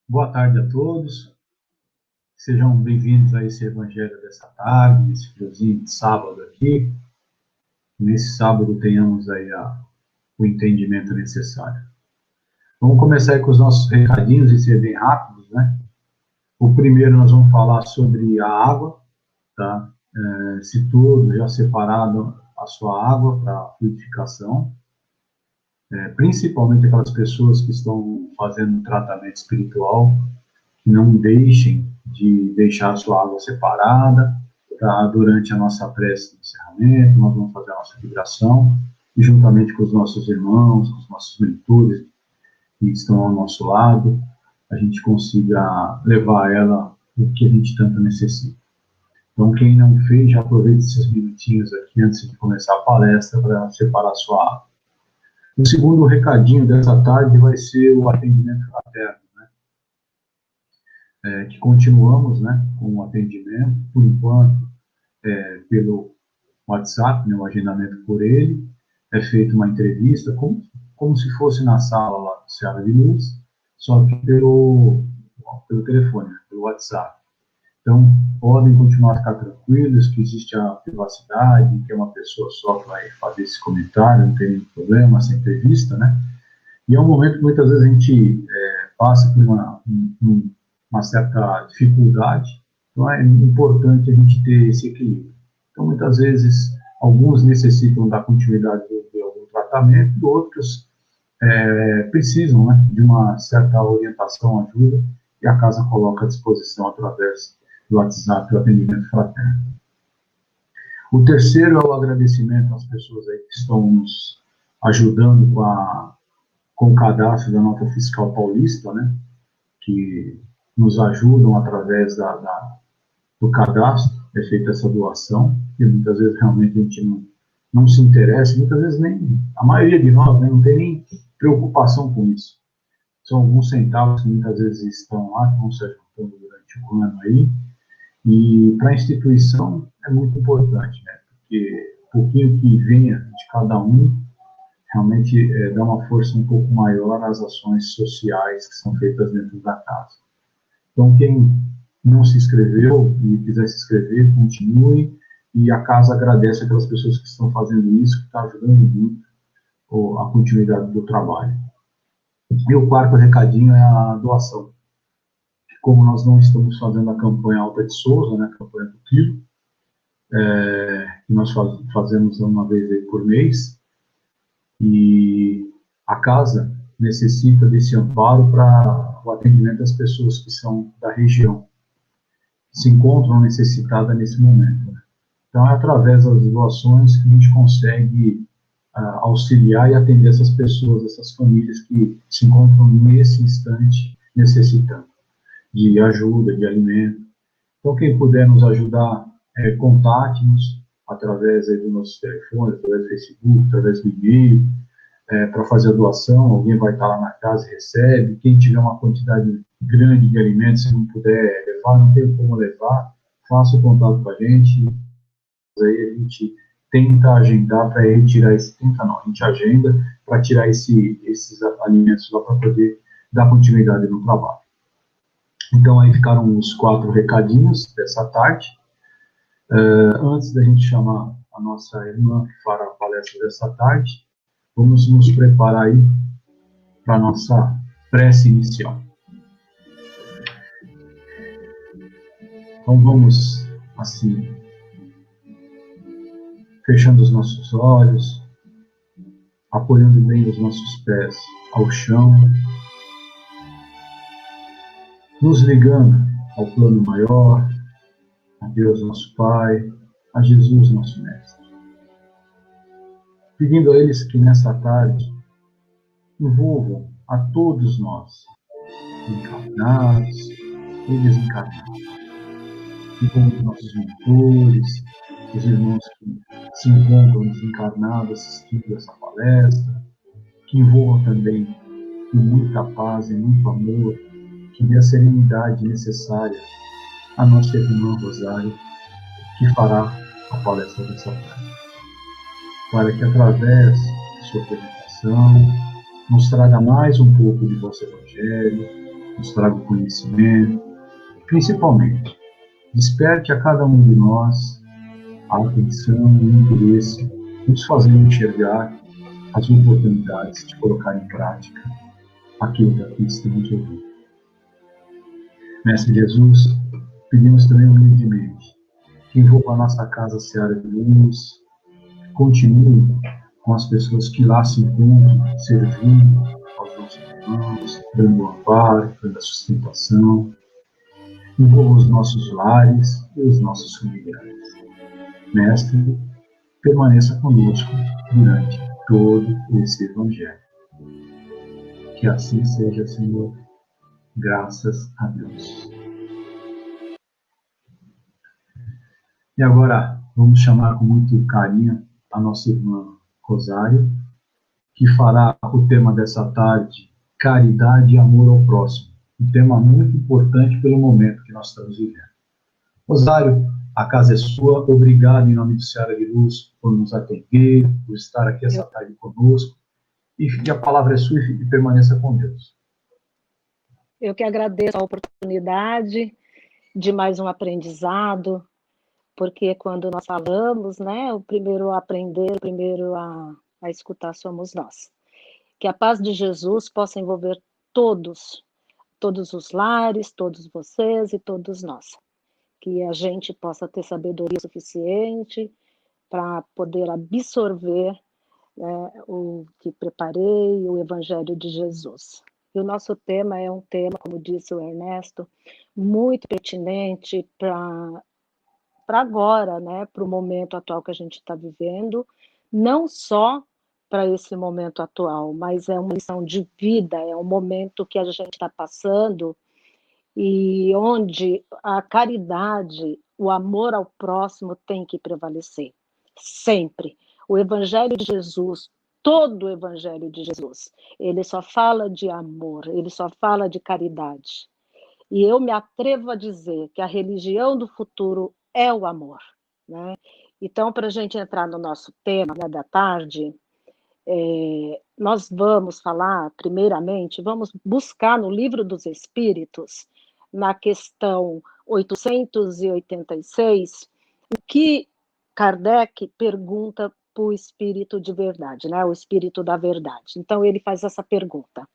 Boa tarde a todos. Sejam bem-vindos a esse evangelho dessa tarde, esse friozinho de sábado aqui. Nesse sábado tenhamos aí o entendimento necessário. Vamos começar aí com os nossos recadinhos e ser bem rápidos, né? O primeiro nós vamos falar sobre a água, tá? Se todos já separaram a sua água para fluidificação, principalmente aquelas pessoas que estão fazendo tratamento espiritual, que não deixem de deixar a sua água separada, tá? Durante a nossa prece de encerramento, nós vamos fazer a nossa vibração, e juntamente com os nossos irmãos, com os nossos mentores que estão ao nosso lado, a gente consiga levar a ela o que a gente tanto necessita. Então, quem não fez, já aproveite esses minutinhos aqui antes de começar a palestra para separar a sua água. O segundo recadinho dessa tarde vai ser o atendimento fraterno, que continuamos, né, com o atendimento, por enquanto, pelo WhatsApp, né, o agendamento por ele, é feita uma entrevista, como se fosse na sala lá do Seara de Luz, só que pelo telefone, né, pelo WhatsApp. Então, podem continuar a ficar tranquilos, que existe a privacidade, que é uma pessoa só que vai fazer esse comentário, não tem nenhum problema, essa entrevista, né? E é um momento que muitas vezes a gente passa por uma certa dificuldade, então é importante a gente ter esse equilíbrio. Então, muitas vezes, alguns necessitam da continuidade de algum tratamento, outros precisam, né, de uma certa orientação, ajuda, e a casa coloca à disposição através do WhatsApp o atendimento fraterno. O terceiro é o agradecimento às pessoas aí que estão nos ajudando com o cadastro da nota fiscal paulista, né, que nos ajudam através do cadastro, é feita essa doação, e muitas vezes realmente a gente não se interessa, muitas vezes nem, a maioria de nós, né, não tem nem preocupação com isso. São alguns centavos que muitas vezes estão lá, que vão se ajudando durante o ano aí, e para a instituição é muito importante, né, porque o pouquinho que venha de cada um, realmente dá uma força um pouco maior às ações sociais que são feitas dentro da casa. Então, quem não se inscreveu e quiser se inscrever, continue, e a casa agradece aquelas pessoas que estão fazendo isso, que está ajudando muito a continuidade do trabalho. E o quarto recadinho é a doação. Como nós não estamos fazendo a campanha Alta de Souza, né, a campanha do quilo, que nós fazemos uma vez por mês, e a casa necessita desse amparo para o atendimento das pessoas que são da região, que se encontram necessitadas nesse momento. Então, é através das doações que a gente consegue auxiliar e atender essas pessoas, essas famílias que se encontram nesse instante necessitando de ajuda, de alimento. Então, quem puder nos ajudar, contate-nos através aí do nosso telefone, através do Facebook, através do e-mail, para fazer a doação. Alguém vai estar lá na casa e recebe. Quem tiver uma quantidade grande de alimentos, se não puder levar, não tem como levar, faça o contato com a gente. Aí a gente tenta agendar para retirar a gente agenda para tirar esses alimentos lá para poder dar continuidade no trabalho. Então, aí ficaram os 4 recadinhos dessa tarde. Antes da gente chamar a nossa irmã que fará a palestra dessa tarde, vamos nos preparar aí para a nossa prece inicial. Então, vamos, assim, fechando os nossos olhos, apoiando bem os nossos pés ao chão, nos ligando ao plano maior, a Deus nosso Pai, a Jesus nosso Mestre. Pedindo a eles que nessa tarde envolvam a todos nós, encarnados e desencarnados. Envolvam os nossos mentores, os irmãos que se encontram desencarnados assistindo essa palestra, que envolvam também com muita paz e muito amor, que dê a serenidade necessária a nossa irmã Rosário, que fará a palestra dessa tarde, para que através de sua apresentação nos traga mais um pouco de vosso Evangelho, nos traga o conhecimento, principalmente, desperte a cada um de nós a atenção e o interesse, nos fazendo enxergar as oportunidades de colocar em prática aquilo que aqui estamos ouvindo. Mestre Jesus, pedimos também humildemente que envolva a nossa casa Seara de Luz, continue com as pessoas que lá se encontram, servindo aos nossos irmãos, dando amparo, dando sustentação, envolva os nossos lares e os nossos familiares. Mestre, permaneça conosco durante todo esse Evangelho. Que assim seja, Senhor. Graças a Deus. E agora vamos chamar com muito carinho a nossa irmã Rosário, que fará o tema dessa tarde, caridade e amor ao próximo. Um tema muito importante pelo momento que nós estamos vivendo. Rosário, a casa é sua. Obrigado em nome do Seara de Luz por nos atender, por estar aqui essa tarde conosco. E a palavra é sua e permaneça com Deus. Eu que agradeço a oportunidade de mais um aprendizado, porque quando nós falamos, né, o primeiro a aprender, o primeiro a escutar somos nós. Que a paz de Jesus possa envolver todos os lares, todos vocês e todos nós. Que a gente possa ter sabedoria suficiente para poder absorver o que preparei, o Evangelho de Jesus. E o nosso tema é um tema, como disse o Ernesto, muito pertinente para agora, né, para o momento atual que a gente está vivendo, não só para esse momento atual, mas é uma lição de vida, é um momento que a gente está passando e onde a caridade, o amor ao próximo tem que prevalecer, sempre. O Evangelho de Jesus, todo o Evangelho de Jesus, ele só fala de amor, ele só fala de caridade. E eu me atrevo a dizer que a religião do futuro é o amor, né? Então, para a gente entrar no nosso tema, né, da tarde, nós vamos falar, primeiramente, vamos buscar no Livro dos Espíritos, na questão 886, o que Kardec pergunta para o Espírito de verdade, né? O Espírito da verdade. Então, ele faz essa pergunta.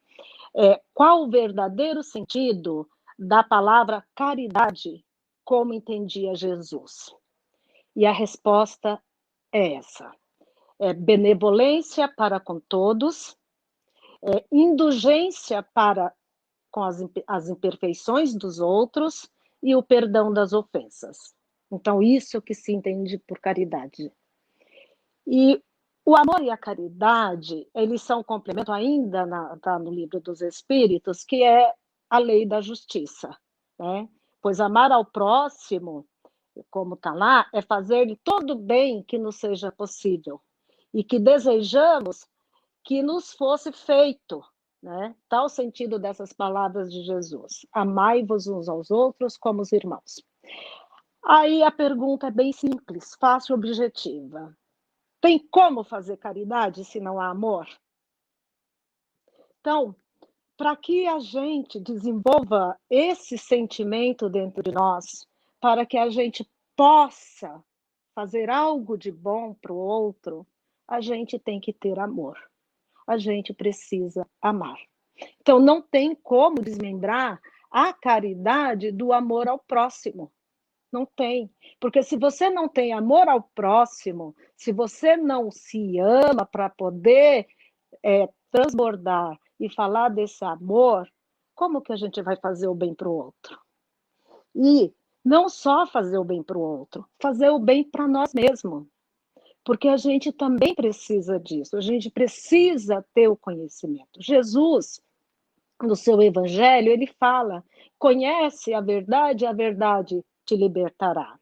Qual o verdadeiro sentido da palavra caridade, como entendia Jesus? E a resposta é essa. É benevolência para com todos, indulgência para com as imperfeições dos outros e o perdão das ofensas. Então, isso que se entende por caridade. E o amor e a caridade, eles são um complemento ainda tá no Livro dos Espíritos, que é a lei da justiça, né? Pois amar ao próximo, como está lá, é fazer todo o bem que nos seja possível e que desejamos que nos fosse feito, né? Tal sentido dessas palavras de Jesus. Amai-vos uns aos outros como os irmãos. Aí a pergunta é bem simples, fácil e objetiva. Tem como fazer caridade se não há amor? Então, para que a gente desenvolva esse sentimento dentro de nós, para que a gente possa fazer algo de bom para o outro, a gente tem que ter amor. A gente precisa amar. Então, não tem como desmembrar a caridade do amor ao próximo. Não tem. Porque se você não tem amor ao próximo, se você não se ama para poder transbordar e falar desse amor, como que a gente vai fazer o bem para o outro? E não só fazer o bem para o outro, fazer o bem para nós mesmos. Porque a gente também precisa disso, a gente precisa ter o conhecimento. Jesus, no seu evangelho, ele fala: conhece a verdade te libertará.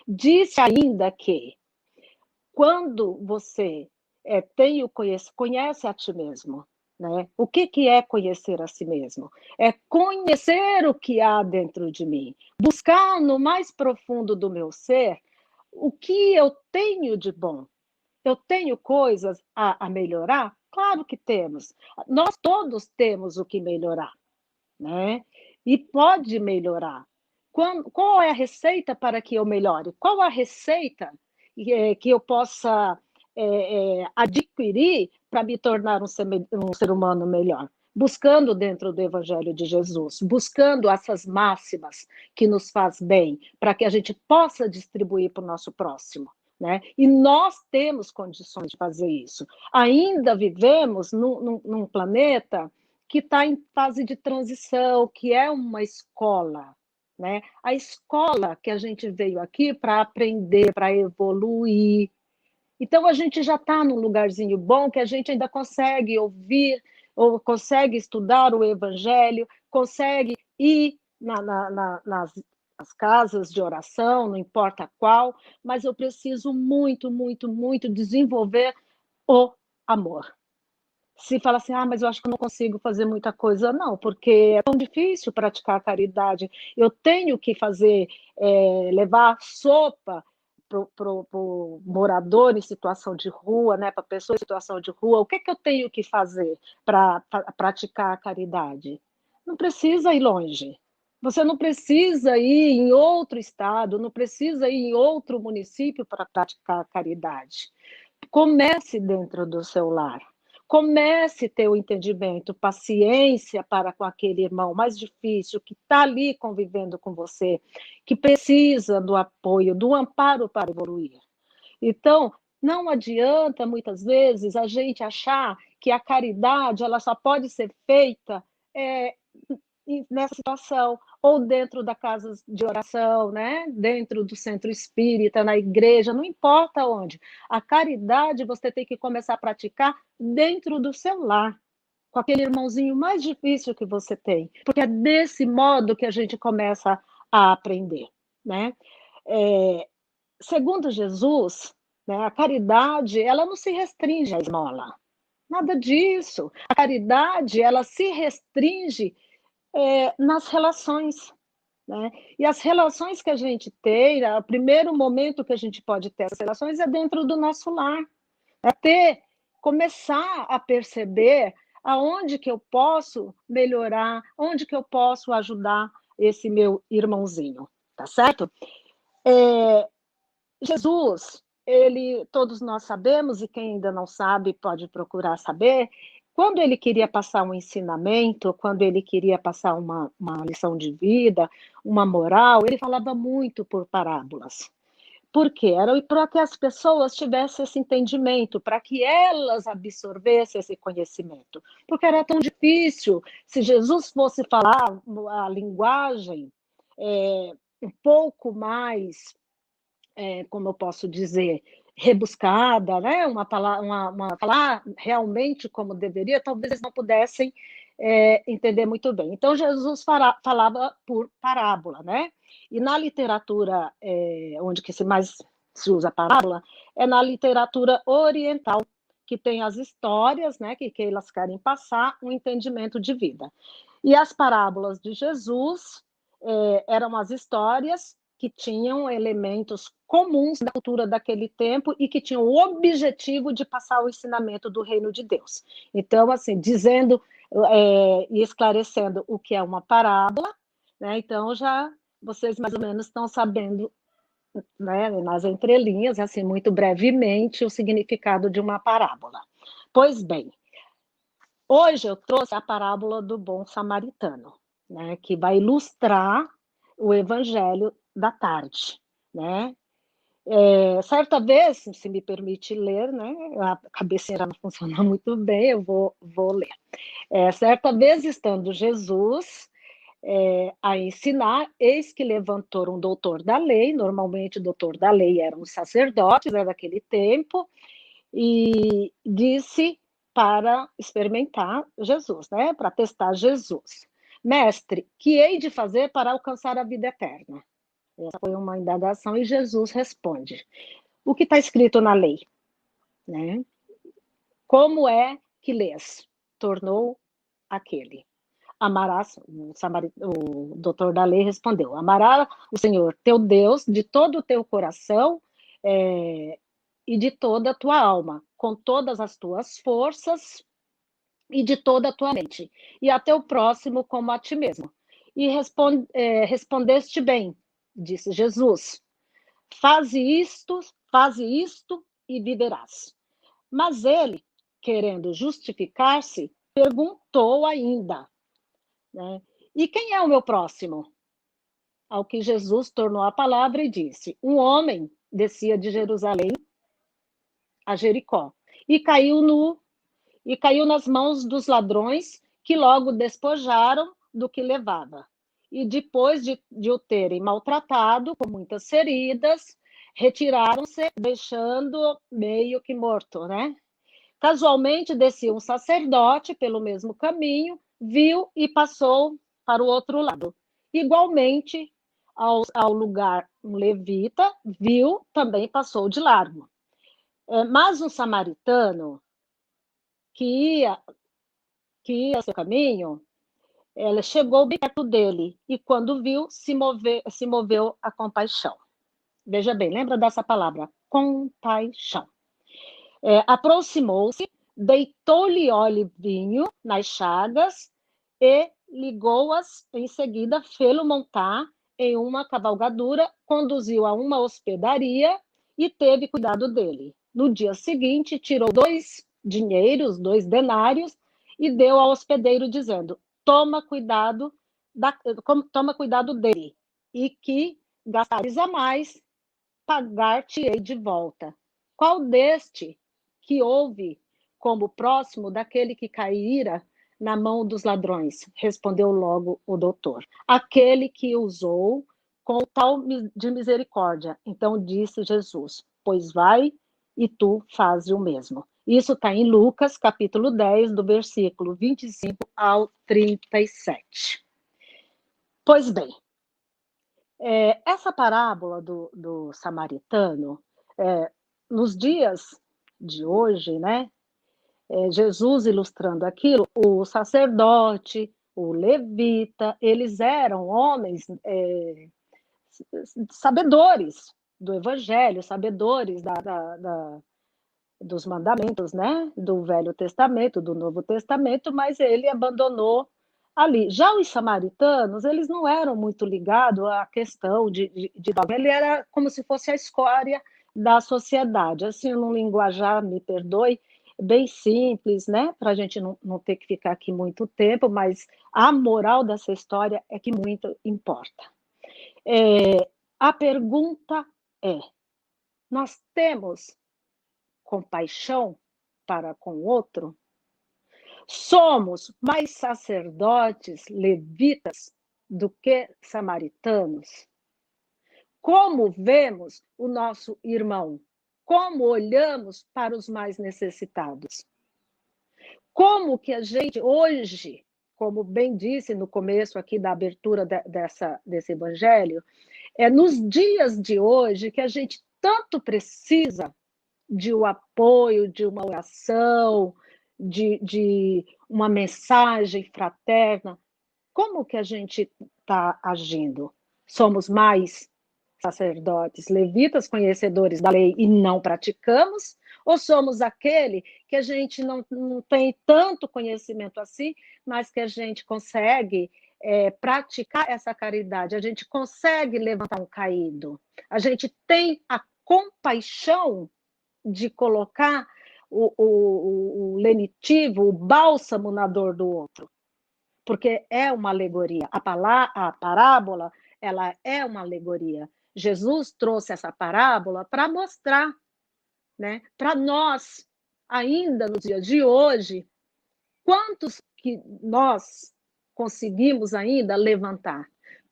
Disse ainda que quando você conhece a ti mesmo, né? O que é conhecer a si mesmo? É conhecer o que há dentro de mim, buscar no mais profundo do meu ser o que eu tenho de bom. Eu tenho coisas a melhorar? Claro que temos. Nós todos temos o que melhorar, né? e pode melhorar. Qual é a receita para que eu melhore? Qual a receita que eu possa adquirir para me tornar um ser humano melhor? Buscando dentro do Evangelho de Jesus, buscando essas máximas que nos faz bem, para que a gente possa distribuir para o nosso próximo. Né? E nós temos condições de fazer isso. Ainda vivemos num planeta que está em fase de transição, que é uma escola. Né? A escola que a gente veio aqui para aprender, para evoluir. Então, a gente já está num lugarzinho bom que a gente ainda consegue ouvir, ou consegue estudar o Evangelho, consegue ir nas casas de oração, não importa qual, mas eu preciso muito, muito, muito desenvolver o amor. Se fala assim, mas eu acho que eu não consigo fazer muita coisa, não, porque é tão difícil praticar a caridade. Eu tenho que fazer, levar sopa para o morador em situação de rua, né, para a pessoa em situação de rua. O que eu tenho que fazer para praticar a caridade? Não precisa ir longe. Você não precisa ir em outro estado, não precisa ir em outro município para praticar a caridade. Comece dentro do seu lar. Comece a ter o entendimento, paciência para com aquele irmão mais difícil, que está ali convivendo com você, que precisa do apoio, do amparo para evoluir. Então, não adianta, muitas vezes, a gente achar que a caridade ela só pode ser feita nessa situação, ou dentro da casa de oração, né? Dentro do centro espírita, na igreja, não importa onde. A caridade você tem que começar a praticar dentro do seu lar, com aquele irmãozinho mais difícil que você tem, porque é desse modo que a gente começa a aprender, né? Segundo Jesus, né, a caridade ela não se restringe à esmola, nada disso. A caridade ela se restringe nas relações. Né? E as relações que a gente tem, o primeiro momento que a gente pode ter as relações é dentro do nosso lar. Começar a perceber aonde que eu posso melhorar, onde que eu posso ajudar esse meu irmãozinho, tá certo? Jesus, todos nós sabemos, e quem ainda não sabe pode procurar saber, quando ele queria passar um ensinamento, quando ele queria passar uma lição de vida, uma moral, ele falava muito por parábolas. Por quê? Era para que as pessoas tivessem esse entendimento, para que elas absorvessem esse conhecimento. Porque era tão difícil. Se Jesus fosse falar a linguagem um pouco mais, como eu posso dizer, rebuscada, né? uma falar realmente como deveria, talvez eles não pudessem entender muito bem. Então, Jesus falava por parábola, né? E na literatura, onde que mais se usa parábola, é na literatura oriental, que tem as histórias, né, que elas querem passar um entendimento de vida. E as parábolas de Jesus eram as histórias que tinham elementos comuns da cultura daquele tempo e que tinham o objetivo de passar o ensinamento do reino de Deus. Então, assim, dizendo e esclarecendo o que é uma parábola, né? Então já vocês mais ou menos estão sabendo, né, nas entrelinhas, assim, muito brevemente, o significado de uma parábola. Pois bem, hoje eu trouxe a parábola do bom samaritano, né, que vai ilustrar o evangelho da tarde, né? Certa vez, se me permite ler, né, a cabeceira não funciona muito bem, eu vou ler. Certa vez, estando Jesus a ensinar, eis que levantou um doutor da lei, normalmente o doutor da lei eram os sacerdotes daquele tempo, e disse para experimentar Jesus, né, para testar Jesus. Mestre, que hei de fazer para alcançar a vida eterna? Essa foi uma indagação e Jesus responde: o que está escrito na lei? Né? Como é que lês? Tornou aquele. Amarás, o doutor da lei respondeu: amarás o Senhor teu Deus de todo o teu coração e de toda a tua alma, com todas as tuas forças e de toda a tua mente, e a teu próximo como a ti mesmo. E respondeste bem, disse Jesus. Faze isto e viverás. Mas ele, querendo justificar-se, perguntou ainda, né? E quem é o meu próximo? Ao que Jesus tornou a palavra e disse: um homem descia de Jerusalém a Jericó e caiu nas mãos dos ladrões, que logo despojaram do que levava. E depois de o terem maltratado, com muitas feridas, retiraram-se, deixando meio que morto, né? Casualmente descia um sacerdote pelo mesmo caminho, viu e passou para o outro lado. Igualmente, ao lugar um levita, viu, também passou de largo. Mas um samaritano que ia seu caminho, ela chegou bem perto dele e, quando viu, se moveu a compaixão. Veja bem, lembra dessa palavra, compaixão. Aproximou-se, deitou-lhe óleo e vinho nas chagas e ligou-as. Em seguida, fê-lo montar em uma cavalgadura, conduziu a uma hospedaria e teve cuidado dele. No dia seguinte, tirou 2 dinheiros, 2 denários, e deu ao hospedeiro, dizendo: toma cuidado dele, e que gastares a mais, pagar-te-ei de volta. Qual deste que houve como próximo daquele que caíra na mão dos ladrões? Respondeu logo o doutor: aquele que usou com tal de misericórdia. Então disse Jesus: pois vai e tu fazes o mesmo. Isso está em Lucas, capítulo 10, do versículo 25 ao 37. Pois bem, essa parábola do samaritano, nos dias de hoje, né? Jesus ilustrando aquilo, o sacerdote, o levita, eles eram homens sabedores do evangelho, sabedores dos mandamentos, né? Do Velho Testamento, do Novo Testamento, mas ele abandonou ali. Já os samaritanos, eles não eram muito ligados à questão de dogma, ele era como se fosse a escória da sociedade, assim, num linguajar, me perdoe, bem simples, né? Para a gente não ter que ficar aqui muito tempo, mas a moral dessa história é que muito importa. A pergunta é: nós temos compaixão para com o outro? Somos mais sacerdotes, levitas, do que samaritanos? Como vemos o nosso irmão? Como olhamos para os mais necessitados? Como que a gente hoje, como bem disse no começo aqui da abertura desse evangelho, nos dias de hoje que a gente tanto precisa de um apoio, de uma oração, de uma mensagem fraterna, como que a gente está agindo? Somos mais sacerdotes, levitas, conhecedores da lei e não praticamos? Ou somos aquele que a gente não tem tanto conhecimento assim, mas que a gente consegue praticar essa caridade, a gente consegue levantar um caído, a gente tem a compaixão de colocar o lenitivo, o bálsamo na dor do outro, porque é uma alegoria. A parábola, ela é uma alegoria. Jesus trouxe essa parábola para mostrar, né, para nós, ainda nos dias de hoje, quantos que nós conseguimos ainda levantar,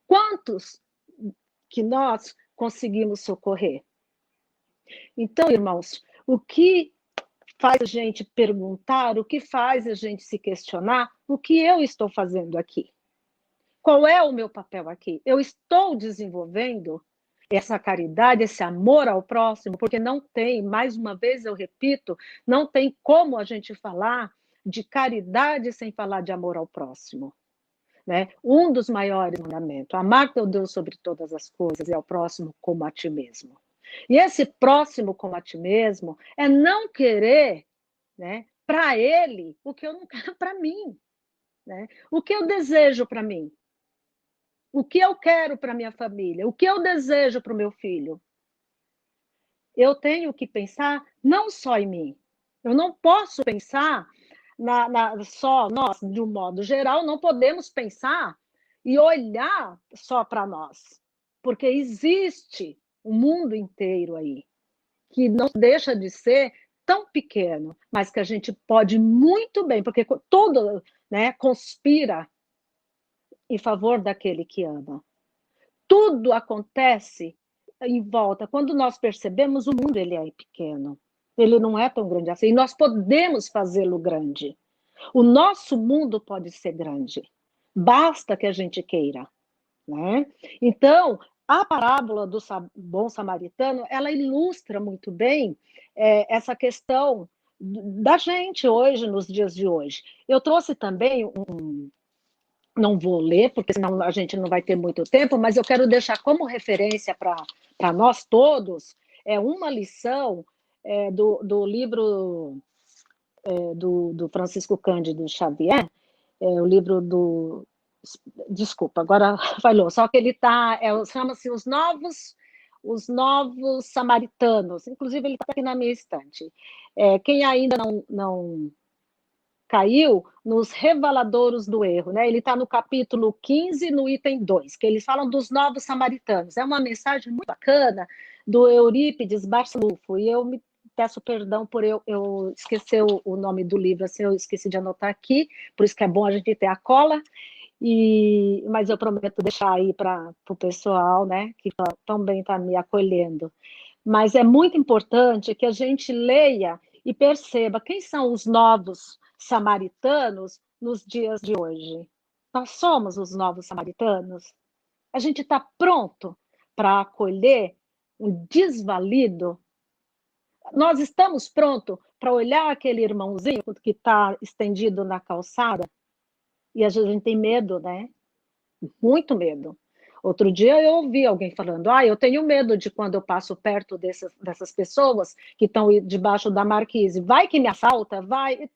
quantos que nós conseguimos socorrer. Então, irmãos, o que faz a gente perguntar, o que faz a gente se questionar, o que eu estou fazendo aqui? Qual é o meu papel aqui? Eu estou desenvolvendo essa caridade, esse amor ao próximo, porque não tem, mais uma vez eu repito, não tem como a gente falar de caridade sem falar de amor ao próximo. Né? Um dos maiores mandamentos, amar teu Deus sobre todas as coisas e ao próximo como a ti mesmo. E esse próximo como a ti mesmo é não querer, né, para ele o que eu não quero para mim. Né? O que eu desejo para mim? O que eu quero para minha família? O que eu desejo para o meu filho? Eu tenho que pensar não só em mim. Eu não posso pensar só nós, de um modo geral, não podemos pensar e olhar só para nós, porque existe um mundo inteiro aí, que não deixa de ser tão pequeno, mas que a gente pode muito bem, porque tudo, né, conspira em favor daquele que ama. Tudo acontece em volta. Quando nós percebemos, o mundo ele é pequeno. Ele não é tão grande assim. E nós podemos fazê-lo grande. O nosso mundo pode ser grande. Basta que a gente queira, né? Então, a parábola do bom samaritano, ela ilustra muito bem essa questão da gente hoje, nos dias de hoje. Eu trouxe também não vou ler, porque senão a gente não vai ter muito tempo, mas eu quero deixar como referência para nós todos uma lição do livro do Francisco Cândido Xavier, o livro do... Desculpa, agora falhou, só que ele está, chama-se Os Novos Samaritanos, inclusive ele está aqui na minha estante. Quem ainda não caiu nos reveladouros do erro, né? Ele está no capítulo 15, no item 2, que eles falam dos novos samaritanos. É uma mensagem muito bacana do Eurípides Barçanufo, e eu me peço perdão por eu esquecer o nome do livro, assim, eu esqueci de anotar aqui, por isso que é bom a gente ter a cola, mas eu prometo deixar aí para o pessoal, né, que também está me acolhendo. Mas é muito importante que a gente leia e perceba quem são os novos samaritanos nos dias de hoje. Nós somos os novos samaritanos? A gente está pronto para acolher um desvalido? Nós estamos prontos para olhar aquele irmãozinho que está estendido na calçada? E a gente tem medo, né? Muito medo. Outro dia eu ouvi alguém falando, eu tenho medo de quando eu passo perto dessas pessoas que estão debaixo da marquise. Vai que me assalta? Vai.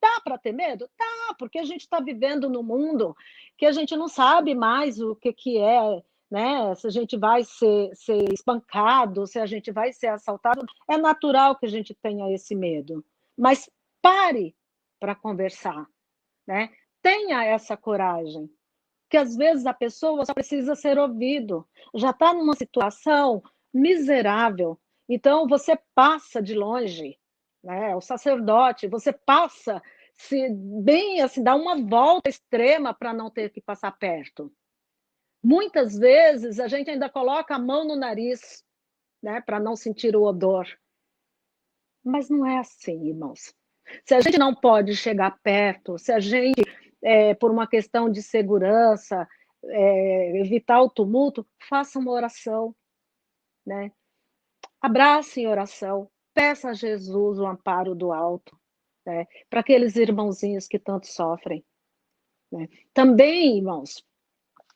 Dá para ter medo? Dá, porque a gente está vivendo num mundo que a gente não sabe mais o que é, né? Se a gente vai ser espancado, se a gente vai ser assaltado. É natural que a gente tenha esse medo. Mas pare para conversar, né? Tenha essa coragem. Que às vezes a pessoa só precisa ser ouvido, já está numa situação miserável, então você passa de longe, né? O sacerdote, você passa bem assim, dá uma volta extrema para não ter que passar perto. Muitas vezes a gente ainda coloca a mão no nariz, né, para não sentir o odor. Mas não é assim, irmãos. Se a gente não pode chegar perto, se a gente, por uma questão de segurança, evitar o tumulto, faça uma oração, né? Abrace em oração, peça a Jesus o amparo do alto, né? Para aqueles irmãozinhos que tanto sofrem, né? Também, irmãos,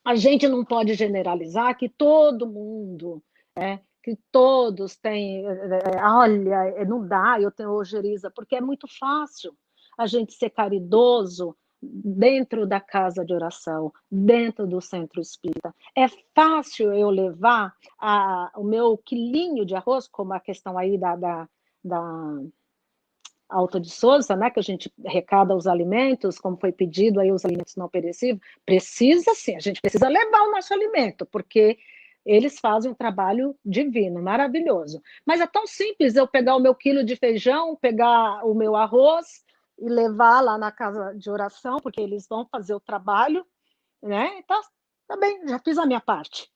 a gente não pode generalizar que todo mundo, né, que todos têm, olha, não dá, eu tenho ojeriza, porque é muito fácil a gente ser caridoso dentro da casa de oração, dentro do centro espírita. É fácil eu levar o meu quilinho de arroz, como a questão aí da Alta de Souza, né, que a gente arrecada os alimentos, como foi pedido aí, os alimentos não perecíveis, precisa sim, a gente precisa levar o nosso alimento, porque eles fazem um trabalho divino, maravilhoso. Mas é tão simples eu pegar o meu quilo de feijão, pegar o meu arroz e levar lá na casa de oração, porque eles vão fazer o trabalho, né? Então, tá bem, já fiz a minha parte.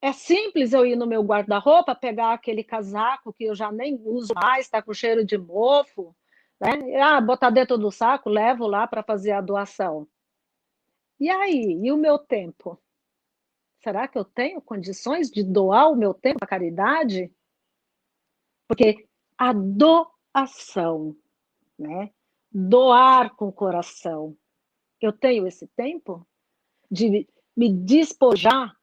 É simples eu ir no meu guarda-roupa, pegar aquele casaco que eu já nem uso mais, está com cheiro de mofo, né? Botar dentro do saco, levo lá para fazer a doação. E aí? E o meu tempo? Será que eu tenho condições de doar o meu tempo à caridade? Porque a doação, né? Doar com o coração. Eu tenho esse tempo de me despojar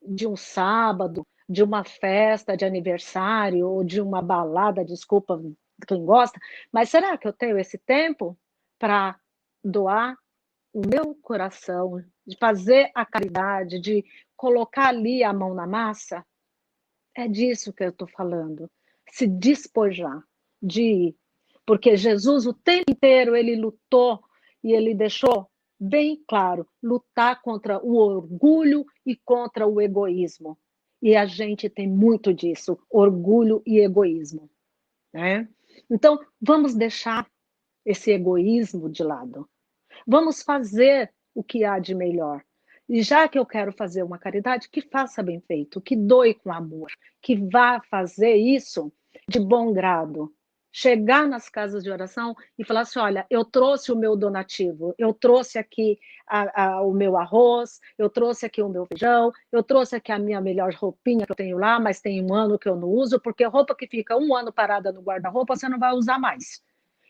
de um sábado, de uma festa de aniversário ou de uma balada, desculpa quem gosta, mas será que eu tenho esse tempo para doar o meu coração de fazer a caridade, de colocar ali a mão na massa, é disso que eu estou falando. Se despojar, de ir. Porque Jesus, o tempo inteiro, ele lutou e ele deixou bem claro, lutar contra o orgulho e contra o egoísmo. E a gente tem muito disso, orgulho e egoísmo, né? Então, vamos deixar esse egoísmo de lado. Vamos fazer o que há de melhor. E já que eu quero fazer uma caridade, que faça bem feito, que doe com amor, que vá fazer isso de bom grado. Chegar nas casas de oração e falar assim, olha, eu trouxe o meu donativo, eu trouxe aqui o meu arroz, eu trouxe aqui o meu feijão, eu trouxe aqui a minha melhor roupinha que eu tenho lá, mas tem um ano que eu não uso, porque roupa que fica um ano parada no guarda-roupa, você não vai usar mais.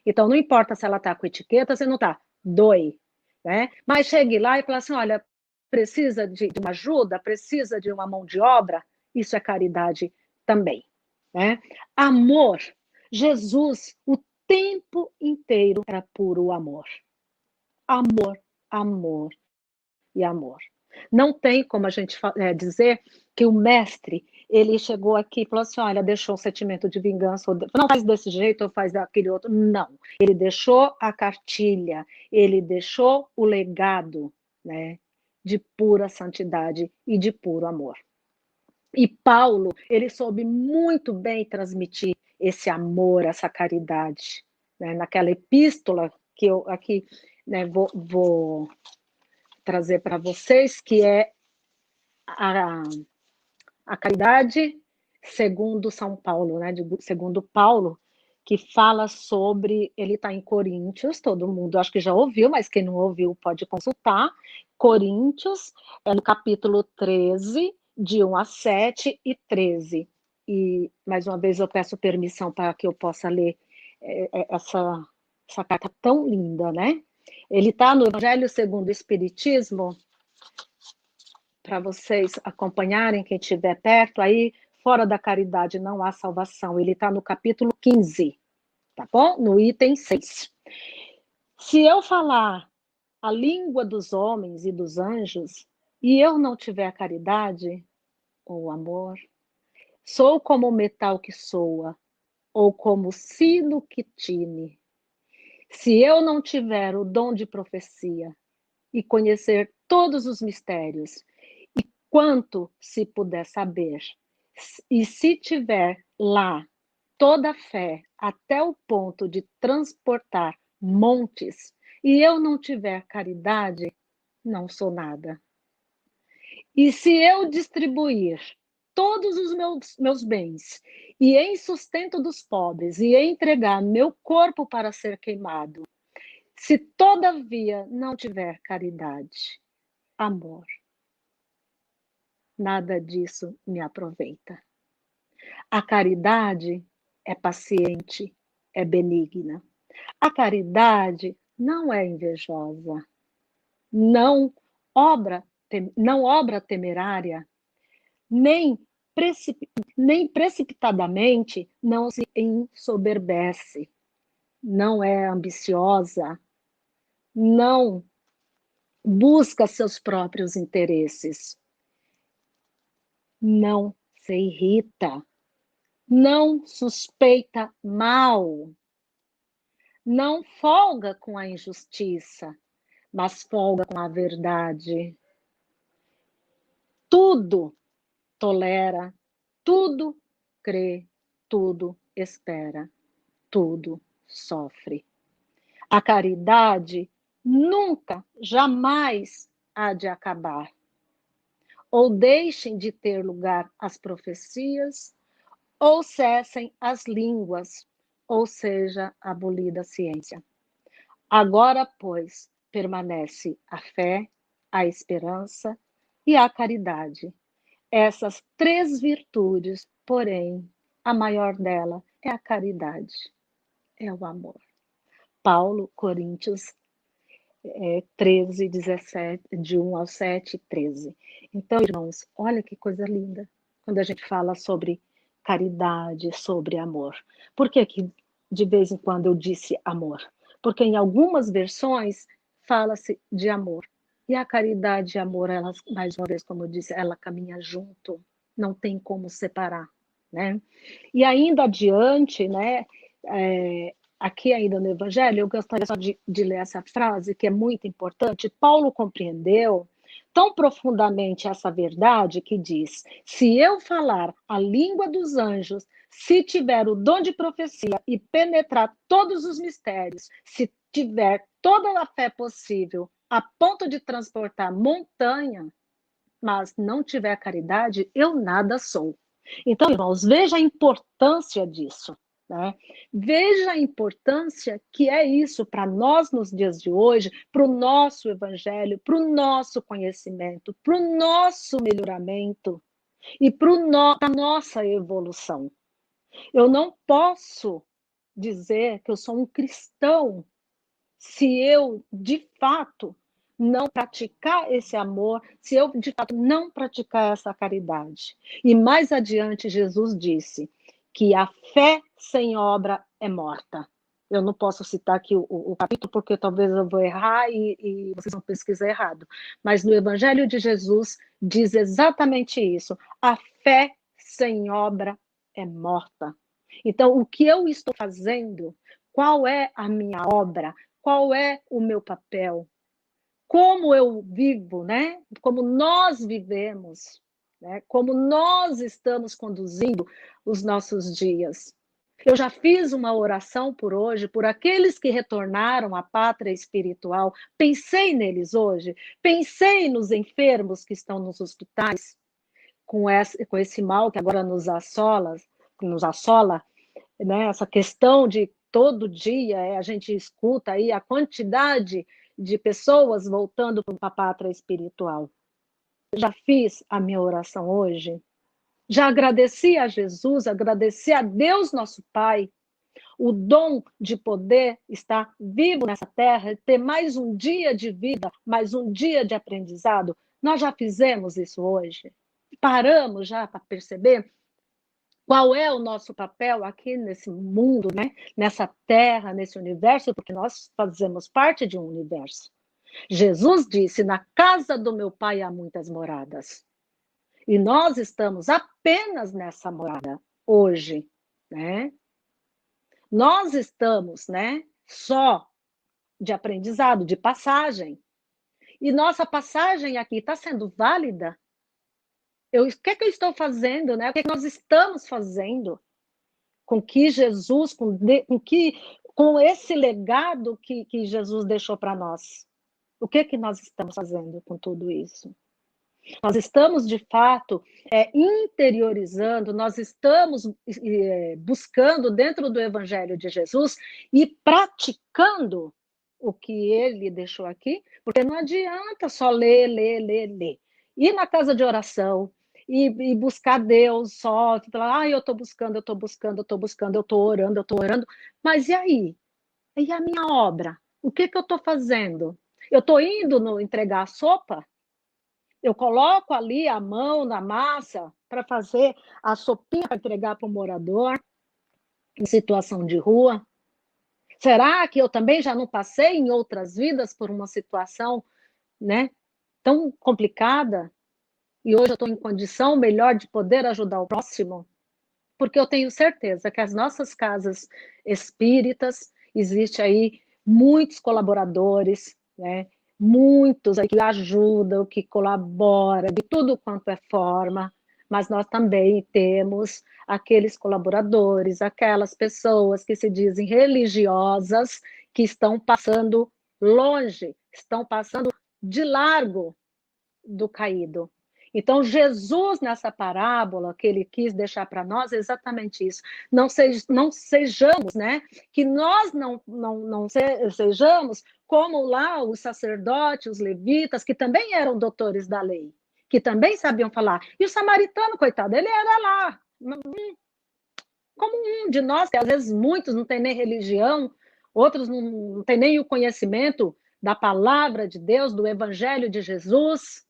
Então, não importa se ela está com etiqueta, se não está, doe. Né? Mas chegue lá e fale assim, olha, precisa de uma ajuda, precisa de uma mão de obra, isso é caridade também. Né? Amor, Jesus, o tempo inteiro era puro amor. Amor, amor e amor. Não tem como a gente dizer que o mestre, ele chegou aqui e falou assim, olha, deixou um sentimento de vingança, não faz desse jeito ou faz daquele outro. Não, ele deixou a cartilha, ele deixou o legado, né, de pura santidade e de puro amor. E Paulo, ele soube muito bem transmitir esse amor, essa caridade. Né? Naquela epístola que eu aqui, né, vou trazer para vocês, que é a caridade segundo São Paulo, né? Segundo Paulo, que fala sobre, ele está em Coríntios, todo mundo acho que já ouviu, mas quem não ouviu pode consultar, Coríntios, no capítulo 13, de 1 a 7 e 13. E, mais uma vez, eu peço permissão para que eu possa ler essa carta tão linda, né? Ele está no Evangelho segundo o Espiritismo, para vocês acompanharem, quem estiver perto, aí, fora da caridade não há salvação. Ele está no capítulo 15, tá bom? No item 6. Se eu falar a língua dos homens e dos anjos, e eu não tiver caridade ou amor, sou como o metal que soa, ou como o sino que tine. Se eu não tiver o dom de profecia e conhecer todos os mistérios, quanto se puder saber, e se tiver lá toda a fé até o ponto de transportar montes, e eu não tiver caridade, não sou nada. E se eu distribuir todos os meus bens, e em sustento dos pobres, e entregar meu corpo para ser queimado, se todavia não tiver caridade, amor, nada disso me aproveita. A caridade é paciente, é benigna. A caridade não é invejosa, não obra temerária, nem precipitadamente não se ensoberbece, não é ambiciosa, não busca seus próprios interesses, não se irrita, não suspeita mal, não folga com a injustiça, mas folga com a verdade. Tudo tolera, tudo crê, tudo espera, tudo sofre. A caridade nunca, jamais há de acabar. Ou deixem de ter lugar as profecias, ou cessem as línguas, ou seja, abolida a ciência. Agora, pois, permanece a fé, a esperança e a caridade. Essas três virtudes, porém, a maior dela é a caridade, é o amor. Paulo, Coríntios 13, 17, de 1 ao 7, 13. Então, irmãos, olha que coisa linda quando a gente fala sobre caridade, sobre amor. Por que de vez em quando eu disse amor? Porque em algumas versões fala-se de amor. E a caridade e amor, elas, mais uma vez, como eu disse, ela caminha junto, não tem como separar, né? E ainda adiante, né, aqui ainda no Evangelho, eu gostaria só de ler essa frase, que é muito importante. Paulo compreendeu tão profundamente essa verdade que diz: se eu falar a língua dos anjos, se tiver o dom de profecia e penetrar todos os mistérios, se tiver toda a fé possível, a ponto de transportar montanha, mas não tiver caridade, eu nada sou. Então, irmãos, veja a importância disso. Né? Veja a importância que é isso para nós nos dias de hoje, para o nosso evangelho, para o nosso conhecimento, para o nosso melhoramento e para a nossa evolução. Eu não posso dizer que eu sou um cristão se eu, de fato, não praticar esse amor, se eu, de fato, não praticar essa caridade. E mais adiante, Jesus disse que a fé sem obra é morta. Eu não posso citar aqui o capítulo, porque talvez eu vou errar e vocês vão pesquisar errado. Mas no Evangelho de Jesus diz exatamente isso. A fé sem obra é morta. Então, o que eu estou fazendo? Qual é a minha obra? Qual é o meu papel? Como eu vivo, né? Como nós vivemos, né? Como nós estamos conduzindo os nossos dias. Eu já fiz uma oração por hoje, por aqueles que retornaram à pátria espiritual. Pensei neles hoje, pensei nos enfermos que estão nos hospitais, com esse mal que agora nos assola, né? Essa questão de todo dia a gente escuta aí a quantidade de pessoas voltando para a pátria espiritual. Já fiz a minha oração hoje, já agradeci a Jesus, agradeci a Deus nosso Pai, o dom de poder estar vivo nessa terra, ter mais um dia de vida, mais um dia de aprendizado. Nós já fizemos isso hoje. Paramos já para perceber qual é o nosso papel aqui nesse mundo, né? Nessa terra, nesse universo, porque nós fazemos parte de um universo. Jesus disse: na casa do meu pai há muitas moradas. E nós estamos apenas nessa morada hoje, né? Nós estamos, né, só de aprendizado, de passagem. E nossa passagem aqui está sendo válida? O que é que eu estou fazendo, né? O que é que nós estamos fazendo? Com que Jesus, com esse legado que Jesus deixou para nós. O que nós estamos fazendo com tudo isso? Nós estamos, de fato, interiorizando, nós estamos buscando dentro do Evangelho de Jesus e praticando o que ele deixou aqui, porque não adianta só ler, ler, ler, ler. Ir na casa de oração, e buscar Deus só, falar, eu estou buscando, eu estou buscando, eu estou buscando, eu estou orando, mas e aí? E a minha obra? O que eu estou fazendo? Eu estou indo entregar a sopa? Eu coloco ali a mão na massa para fazer a sopinha para entregar para o morador em situação de rua? Será que eu também já não passei em outras vidas por uma situação, né, tão complicada? E hoje eu estou em condição melhor de poder ajudar o próximo, porque eu tenho certeza que as nossas casas espíritas, existe aí muitos colaboradores, né? Muitos aí que ajudam, que colaboram, de tudo quanto é forma, mas nós também temos aqueles colaboradores, aquelas pessoas que se dizem religiosas, que estão passando longe, estão passando de largo do caído. Então, Jesus, nessa parábola que ele quis deixar para nós, é exatamente isso. Não sejamos, né? Que nós não sejamos como lá os sacerdotes, os levitas, que também eram doutores da lei, que também sabiam falar. E o samaritano, coitado, ele era lá, como um de nós, que às vezes muitos não têm nem religião, outros não têm nem o conhecimento da palavra de Deus, do evangelho de Jesus.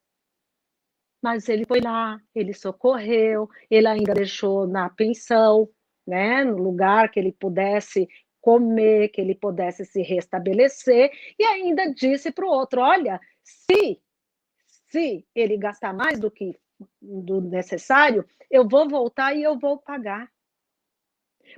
Mas ele foi lá, ele socorreu, ele ainda deixou na pensão, né, no lugar que ele pudesse comer, que ele pudesse se restabelecer, e ainda disse para o outro: olha, se se ele gastar mais do que do necessário, eu vou voltar e eu vou pagar.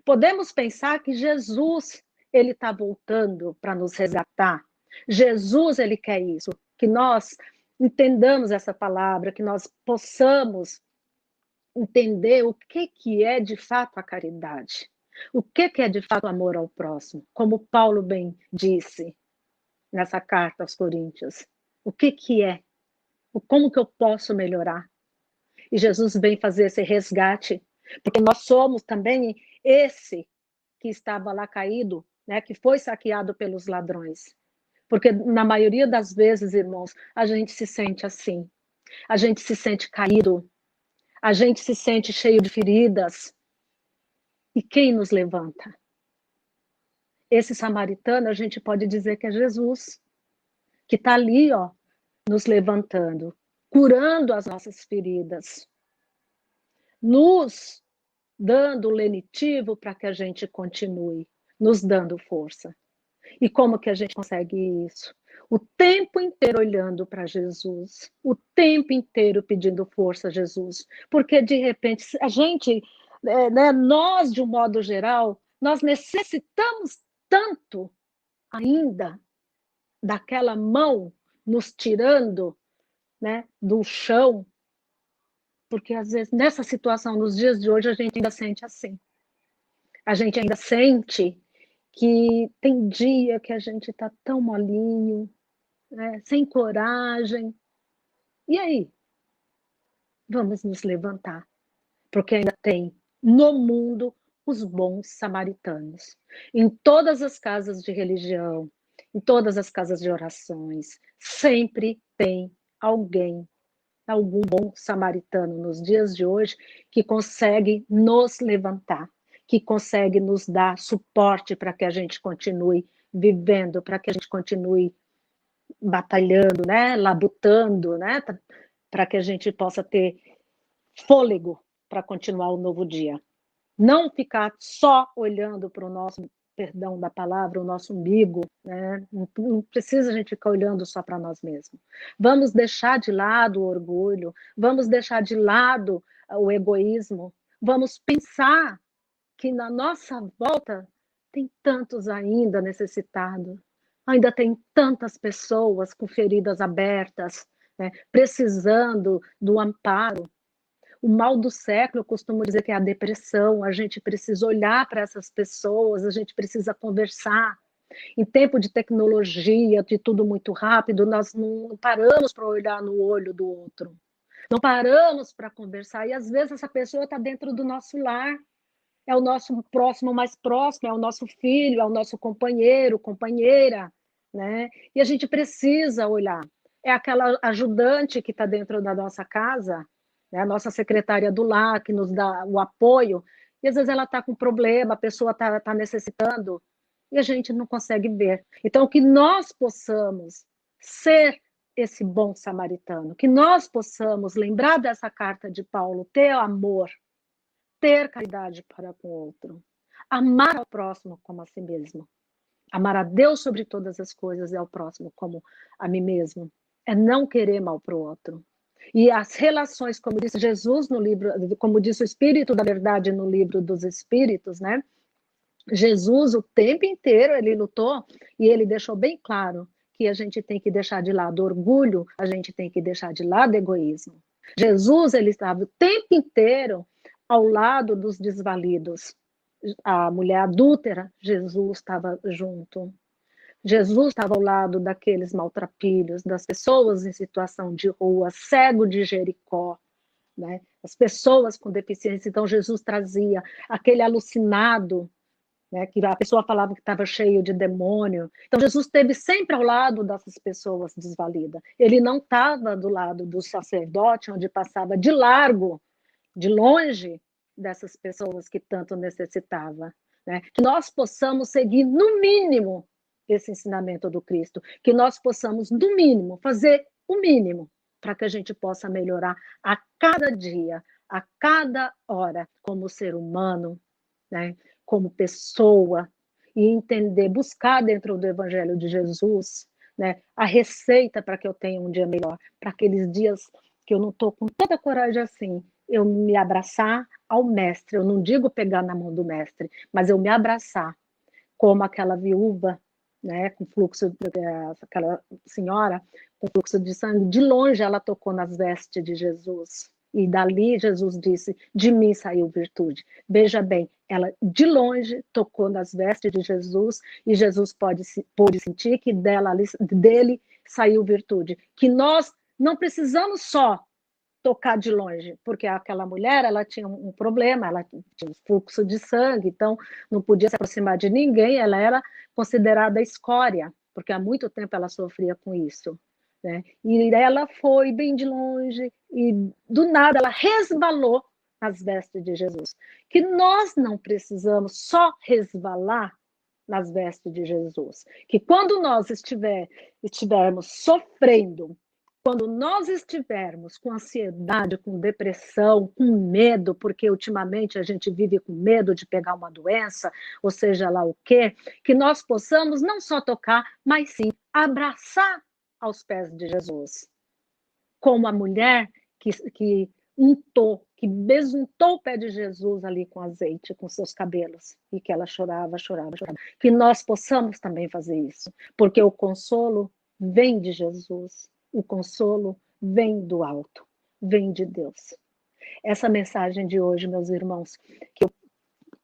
Podemos pensar que Jesus, ele está voltando para nos resgatar. Jesus, ele quer isso, que nós entendamos essa palavra, que nós possamos entender o que é de fato a caridade. O que é de fato amor ao próximo? Como Paulo bem disse nessa carta aos Coríntios. O que é? Como que eu posso melhorar? E Jesus vem fazer esse resgate, porque nós somos também esse que estava lá caído, né, que foi saqueado pelos ladrões. Porque na maioria das vezes, irmãos, a gente se sente assim. A gente se sente caído. A gente se sente cheio de feridas. E quem nos levanta? Esse samaritano, a gente pode dizer que é Jesus, que está ali, ó, nos levantando, curando as nossas feridas, nos dando o lenitivo para que a gente continue, nos dando força. E como que a gente consegue isso? O tempo inteiro olhando para Jesus, o tempo inteiro pedindo força a Jesus, porque de repente a gente, né, nós de um modo geral, nós necessitamos tanto ainda daquela mão nos tirando, né, do chão, porque às vezes nessa situação, nos dias de hoje, a gente ainda sente assim. A gente ainda sente que tem dia que a gente está tão molinho, né, sem coragem. E aí? Vamos nos levantar, porque ainda tem no mundo os bons samaritanos. Em todas as casas de religião, em todas as casas de orações, sempre tem alguém, algum bom samaritano nos dias de hoje que consegue nos levantar, que consegue nos dar suporte para que a gente continue vivendo, para que a gente continue batalhando, né, labutando, né, para que a gente possa ter fôlego para continuar o novo dia. Não ficar só olhando para o nosso, perdão da palavra, o nosso umbigo, né? Não precisa a gente ficar olhando só para nós mesmos. Vamos deixar de lado o orgulho, vamos deixar de lado o egoísmo, vamos pensar que na nossa volta tem tantos ainda necessitados, ainda tem tantas pessoas com feridas abertas, né? Precisando do amparo. O mal do século, eu costumo dizer que é a depressão. A gente precisa olhar para essas pessoas, a gente precisa conversar. Em tempo de tecnologia, de tudo muito rápido, nós não paramos para olhar no olho do outro. Não paramos para conversar. E às vezes essa pessoa está dentro do nosso lar. É o nosso próximo mais próximo, é o nosso filho, é o nosso companheiro, companheira, né? E a gente precisa olhar. É aquela ajudante que está dentro da nossa casa, né? A nossa secretária do lar, que nos dá o apoio, e às vezes ela está com problema, a pessoa está necessitando, e a gente não consegue ver. Então, que nós possamos ser esse bom samaritano, que nós possamos lembrar dessa carta de Paulo, ter amor, ter caridade para com o outro, amar ao próximo como a si mesmo, amar a Deus sobre todas as coisas e ao próximo como a mim mesmo, é não querer mal para o outro. E as relações, como disse Jesus no livro, como disse o Espírito da Verdade no livro dos Espíritos, né? Jesus o tempo inteiro ele lutou e ele deixou bem claro que a gente tem que deixar de lado orgulho, a gente tem que deixar de lado egoísmo. Jesus ele estava o tempo inteiro ao lado dos desvalidos. A mulher adúltera, Jesus estava junto. Jesus estava ao lado daqueles maltrapilhos, das pessoas em situação de rua, cego de Jericó, né? As pessoas com deficiência. Então, Jesus trazia aquele alucinado, né? Que a pessoa falava que estava cheio de demônio. Então, Jesus esteve sempre ao lado dessas pessoas desvalidas. Ele não estava do lado do sacerdote, onde passava de largo, de longe, dessas pessoas que tanto necessitavam. Né? Que nós possamos seguir, no mínimo, esse ensinamento do Cristo. Que nós possamos, no mínimo, fazer o mínimo para que a gente possa melhorar a cada dia, a cada hora, como ser humano, né? Como pessoa, e entender, buscar dentro do Evangelho de Jesus né? A receita para que eu tenha um dia melhor, para aqueles dias que eu não estou com tanta coragem assim, eu me abraçar ao mestre. Eu não digo pegar na mão do mestre, mas eu me abraçar, como aquela viúva, né, com fluxo, aquela senhora com fluxo de sangue, de longe ela tocou nas vestes de Jesus. E dali Jesus disse, de mim saiu virtude. Veja bem, ela de longe tocou nas vestes de Jesus e Jesus pôde sentir que dele saiu virtude. Que nós não precisamos só tocar de longe, porque aquela mulher, ela tinha um problema, ela tinha um fluxo de sangue, então não podia se aproximar de ninguém, ela era considerada escória, porque há muito tempo ela sofria com isso, né? E ela foi bem de longe, e do nada ela resbalou nas vestes de Jesus. Que nós não precisamos só resvalar nas vestes de Jesus. Que quando nós estivermos sofrendo, quando nós estivermos com ansiedade, com depressão, com medo, porque ultimamente a gente vive com medo de pegar uma doença, ou seja lá o quê, que nós possamos não só tocar, mas sim abraçar aos pés de Jesus. Como a mulher que besuntou o pé de Jesus ali com azeite, com seus cabelos, e que ela chorava, chorava, chorava. Que nós possamos também fazer isso, porque o consolo vem de Jesus. O consolo vem do alto, vem de Deus. Essa mensagem de hoje, meus irmãos, que eu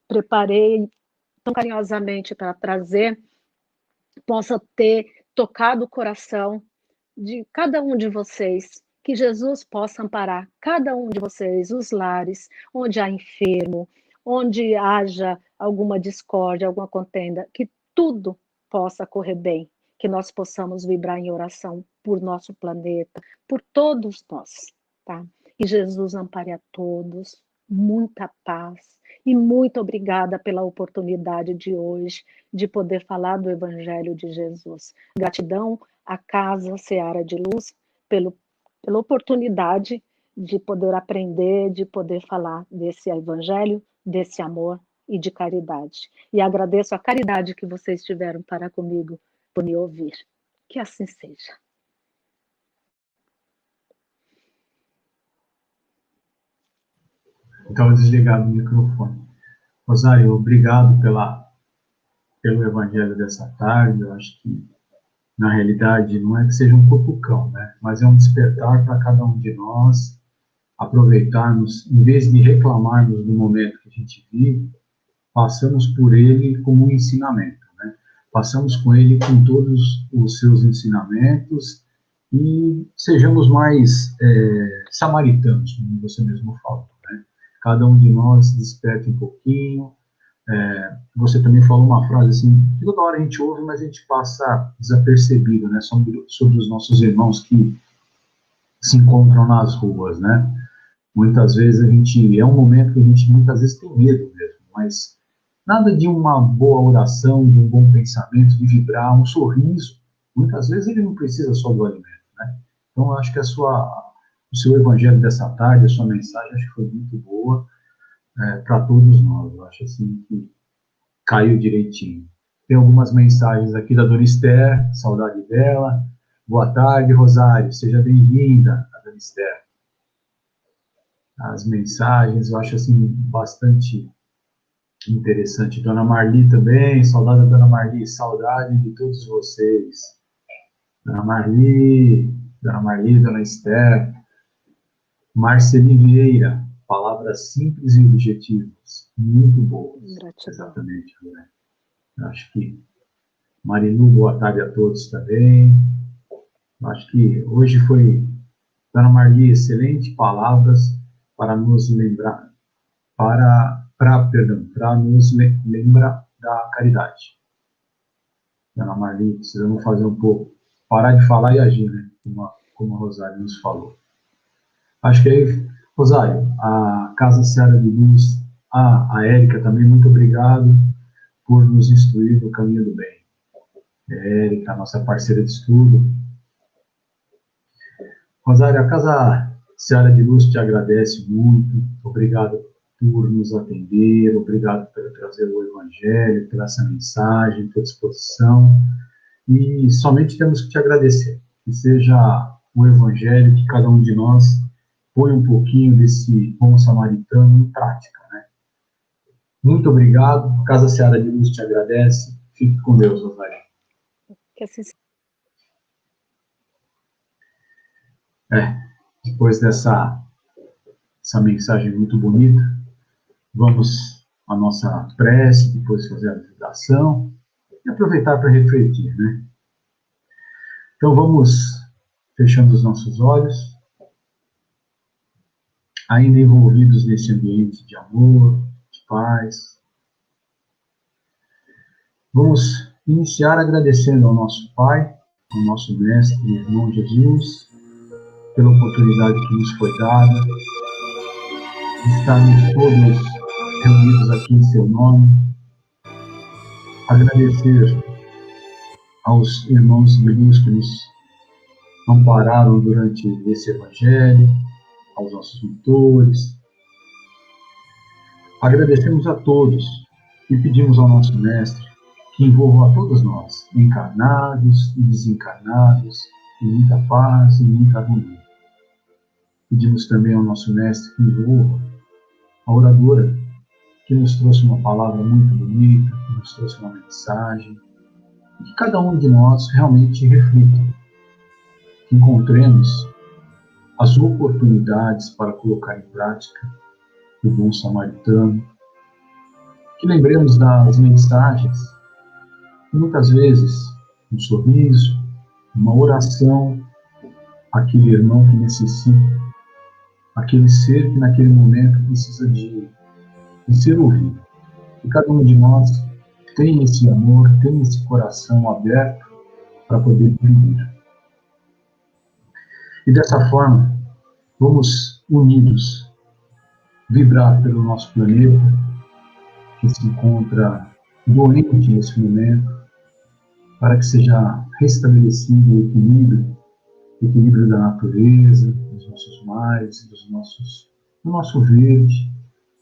preparei tão carinhosamente para trazer, possa ter tocado o coração de cada um de vocês, que Jesus possa amparar cada um de vocês, os lares, onde há enfermo, onde haja alguma discórdia, alguma contenda, que tudo possa correr bem, que nós possamos vibrar em oração por nosso planeta, por todos nós, tá? E Jesus ampare a todos, muita paz, e muito obrigada pela oportunidade de hoje de poder falar do Evangelho de Jesus. Gratidão à Casa Seara de Luz pela oportunidade de poder aprender, de poder falar desse Evangelho, desse amor e de caridade. E agradeço a caridade que vocês tiveram para comigo, por me ouvir. Que assim seja. Estava desligado o microfone. Rosário, obrigado pelo evangelho dessa tarde. Eu acho que, na realidade, não é que seja um cutucão, né? Mas é um despertar para cada um de nós aproveitarmos, em vez de reclamarmos do momento que a gente vive, passamos por ele como um ensinamento, né? Passamos com ele com todos os seus ensinamentos e sejamos mais samaritanos, como você mesmo falou, né? Cada um de nós desperte um pouquinho. Você também falou uma frase assim, que toda hora a gente ouve, mas a gente passa desapercebido, né? Sobre os nossos irmãos que se encontram nas ruas, né? Muitas vezes é um momento que a gente muitas vezes tem medo mesmo, mas nada de uma boa oração, de um bom pensamento, de vibrar, um sorriso. Muitas vezes ele não precisa só do alimento, né? Então, eu acho que o seu evangelho dessa tarde, a sua mensagem, acho que foi muito boa para todos nós. Eu acho assim que caiu direitinho. Tem algumas mensagens aqui da Dona Esther, saudade dela. Boa tarde, Rosário, seja bem-vinda, a Dona Esther. As mensagens, eu acho assim, bastante interessante. Dona Marli também, saudade da Dona Marli, saudade de todos vocês. Dona Marli, Dona Esther. Marceli Vieira, palavras simples e objetivas, muito boas. Gratidão. Exatamente, né? Eu acho que Marilu, boa tarde a todos também. Eu acho que hoje foi, Dona Marli, excelente palavras para nos lembrar, para nos lembrar da caridade. Dona Marli, precisamos fazer um pouco, parar de falar e agir, né? Como a Rosário nos falou. Acho que aí, Rosário, a Casa Seara de Luz, a Érica também, muito obrigado por nos instruir no caminho do bem. Érica, nossa parceira de estudo. Rosário, a Casa Seara de Luz te agradece muito. Obrigado por nos atender, obrigado por trazer o Evangelho, por essa mensagem, por disposição. e somente temos que te agradecer. Que seja o Evangelho, que cada um de nós põe um pouquinho desse bom samaritano em prática, né? Muito obrigado. Casa Seara de Luz te agradece. Fique com Deus, Rosário. Que assim... Depois dessa mensagem muito bonita, vamos à nossa prece, depois fazer a meditação e aproveitar para refletir, né? Então vamos fechando os nossos olhos, ainda envolvidos nesse ambiente de amor, de paz. Vamos iniciar agradecendo ao nosso Pai, ao nosso Mestre, irmão Jesus, pela oportunidade que nos foi dada de estarmos todos reunidos aqui em seu nome. Agradecer aos irmãos de luz que nos ampararam durante esse Evangelho, aos nossos mentores. Agradecemos a todos e pedimos ao nosso Mestre que envolva a todos nós, encarnados e desencarnados, em muita paz e muita harmonia. Pedimos também ao nosso Mestre que envolva a oradora, que nos trouxe uma palavra muito bonita, que nos trouxe uma mensagem, e que cada um de nós realmente reflita, que encontremos as oportunidades para colocar em prática o bom samaritano, que lembremos das mensagens, que muitas vezes um sorriso, uma oração, aquele irmão que necessita, aquele ser que naquele momento precisa de ser ouvido. E cada um de nós tem esse amor, tem esse coração aberto para poder viver. E dessa forma, vamos unidos vibrar pelo nosso planeta, que se encontra doente nesse momento, para que seja restabelecido o equilíbrio da natureza, dos nossos mares, do nosso verde,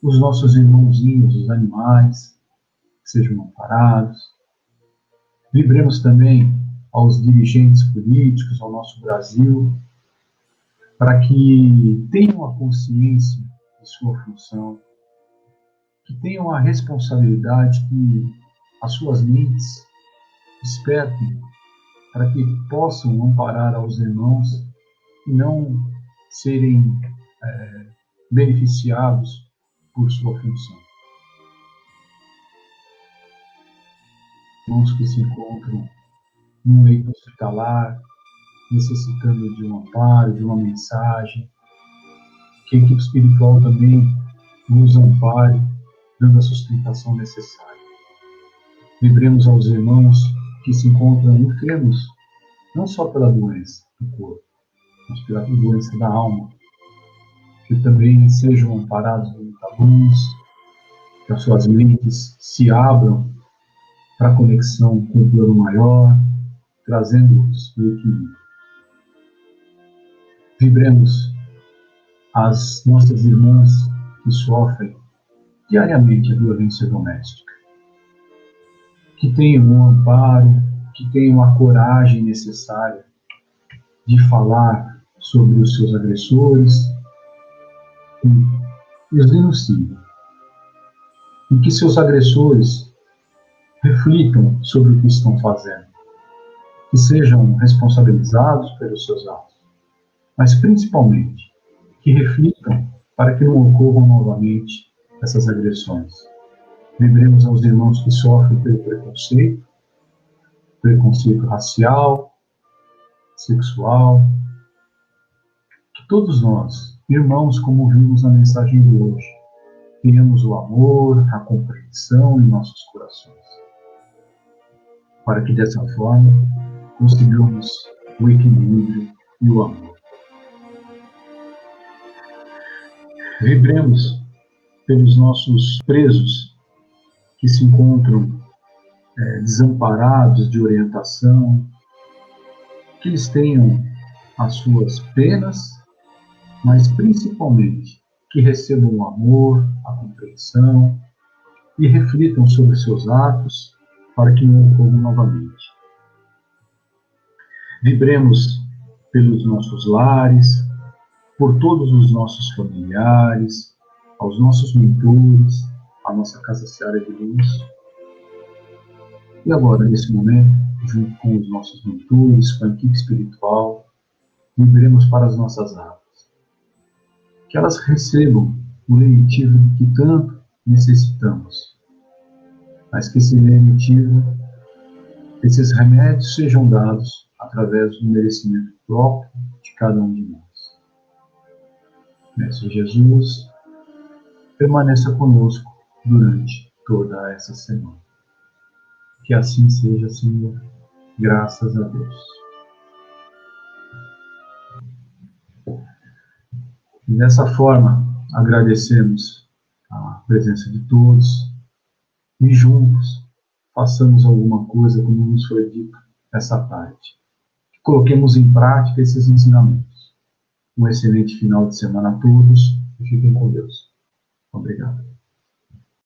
os nossos irmãozinhos, os animais, que sejam amparados. Vibremos também aos dirigentes políticos, ao nosso Brasil, para que tenham a consciência de sua função, que tenham a responsabilidade, que as suas mentes despertem para que possam amparar aos irmãos e não serem beneficiados por sua função. Irmãos que se encontram num leito hospitalar, necessitando de um amparo, de uma mensagem, que a equipe espiritual também nos ampare, dando a sustentação necessária. Lembremos aos irmãos que se encontram enfermos, não só pela doença do corpo, mas pela doença da alma, que também sejam amparados em muita luz, que as suas mentes se abram para a conexão com o plano maior, trazendo-os o equilíbrio. Vibremos as nossas irmãs que sofrem diariamente a violência doméstica, que tenham um amparo, que tenham a coragem necessária de falar sobre os seus agressores e os denunciem. E que seus agressores reflitam sobre o que estão fazendo, que sejam responsabilizados pelos seus atos, mas principalmente que reflitam para que não ocorram novamente essas agressões. Lembremos aos irmãos que sofrem pelo preconceito racial, sexual, que todos nós, irmãos, como vimos na mensagem de hoje, tenhamos o amor, a compreensão em nossos corações, para que dessa forma consigamos o equilíbrio e o amor. Vibremos pelos nossos presos que se encontram desamparados de orientação, que eles tenham as suas penas, mas principalmente que recebam o amor, a compreensão e reflitam sobre seus atos para que não ocorram novamente. Vibremos pelos nossos lares, por todos os nossos familiares, aos nossos mentores, à nossa casa Seara de Luz. E agora, nesse momento, junto com os nossos mentores, com a equipe espiritual, vibremos para as nossas águas. Que elas recebam o lenitivo que tanto necessitamos, mas que esse lenitivo, esses remédios sejam dados através do merecimento próprio de cada um de nós. Mestre Jesus, permaneça conosco durante toda essa semana. Que assim seja, Senhor, graças a Deus. E dessa forma, agradecemos a presença de todos e juntos façamos alguma coisa como nos foi dito essa tarde. Coloquemos em prática esses ensinamentos. Um excelente final de semana a todos e fiquem com Deus. Obrigado.